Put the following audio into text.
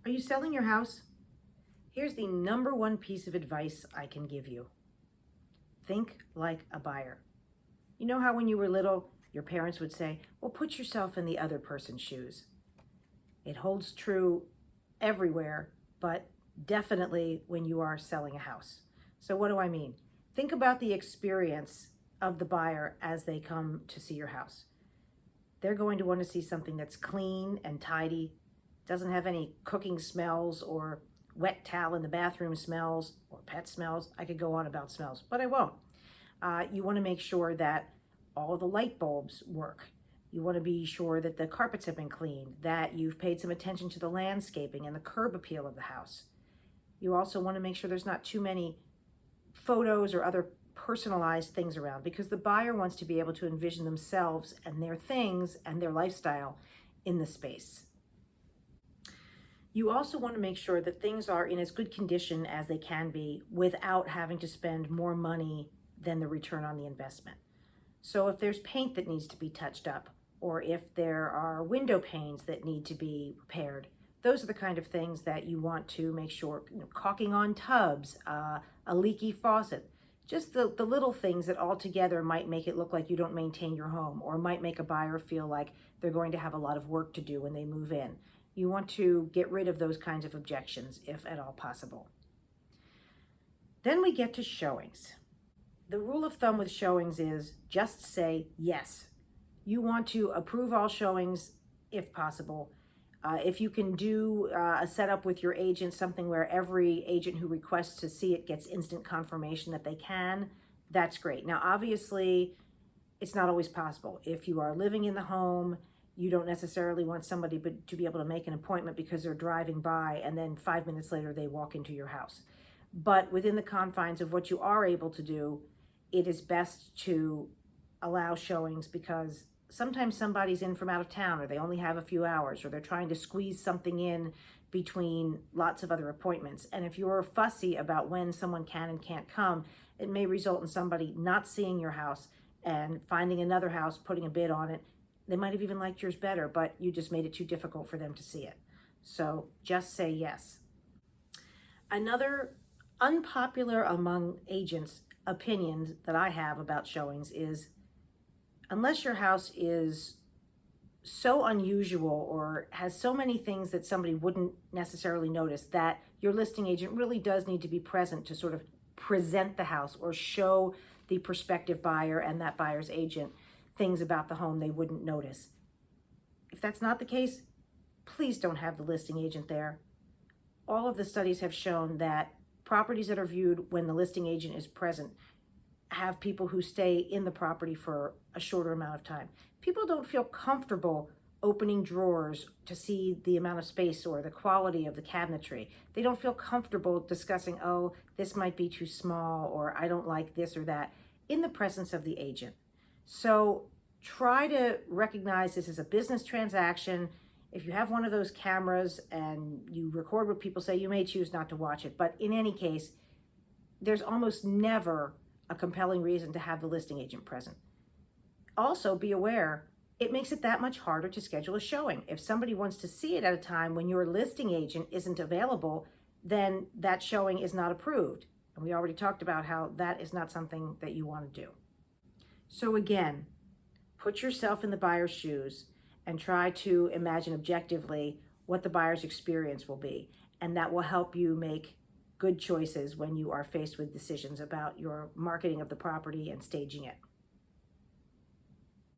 Are you selling your house? Here's the number one piece of advice I can give you. Think like a buyer. You know how when you were little, your parents would say, well, put yourself in the other person's shoes. It holds true everywhere, but definitely when you are selling a house. So what do I mean? Think about the experience of the buyer as they come to see your house. They're going to want to see something that's clean and tidy, doesn't have any cooking smells or wet towel in the bathroom smells or pet smells. I could go on about smells, but I won't. You want to make sure that all the light bulbs work. You want to be sure that the carpets have been cleaned, that you've paid some attention to the landscaping and the curb appeal of the house. You also want to make sure there's not too many photos or other personalized things around, because the buyer wants to be able to envision themselves and their things and their lifestyle in the space. You also want to make sure that things are in as good condition as they can be without having to spend more money than the return on the investment. So if there's paint that needs to be touched up, or if there are window panes that need to be repaired, those are the kind of things that you want to make sure, caulking on tubs, a leaky faucet, just the little things that all together might make it look like you don't maintain your home, or might make a buyer feel like they're going to have a lot of work to do when they move in. You want to get rid of those kinds of objections if at all possible. Then we get to showings. The rule of thumb with showings is just say yes. You want to approve all showings if possible. If you can do a setup with your agent, something where every agent who requests to see it gets instant confirmation that they can, that's great. Now, obviously, it's not always possible. If you are living in the home, you don't necessarily want somebody to be able to make an appointment because they're driving by and then 5 minutes later they walk into your house. But within the confines of what you are able to do, it is best to allow showings, because sometimes somebody's in from out of town, or they only have a few hours, or they're trying to squeeze something in between lots of other appointments. And if you're fussy about when someone can and can't come, it may result in somebody not seeing your house and finding another house, putting a bid on it. They might have even liked yours better, but you just made it too difficult for them to see it. So just say yes. Another unpopular among agents opinions that I have about showings is, unless your house is so unusual or has so many things that somebody wouldn't necessarily notice, that your listing agent really does need to be present to sort of present the house or show the prospective buyer and that buyer's agent things about the home they wouldn't notice. If that's not the case, please don't have the listing agent there. All of the studies have shown that properties that are viewed when the listing agent is present have people who stay in the property for a shorter amount of time. People don't feel comfortable opening drawers to see the amount of space or the quality of the cabinetry. They don't feel comfortable discussing, oh, this might be too small, or I don't like this or that, in the presence of the agent. So try to recognize this as a business transaction. If you have one of those cameras and you record what people say, you may choose not to watch it. But in any case, there's almost never a compelling reason to have the listing agent present. Also, be aware, it makes it that much harder to schedule a showing. If somebody wants to see it at a time when your listing agent isn't available, then that showing is not approved. And we already talked about how that is not something that you want to do. So again, put yourself in the buyer's shoes and try to imagine objectively what the buyer's experience will be. And that will help you make good choices when you are faced with decisions about your marketing of the property and staging it.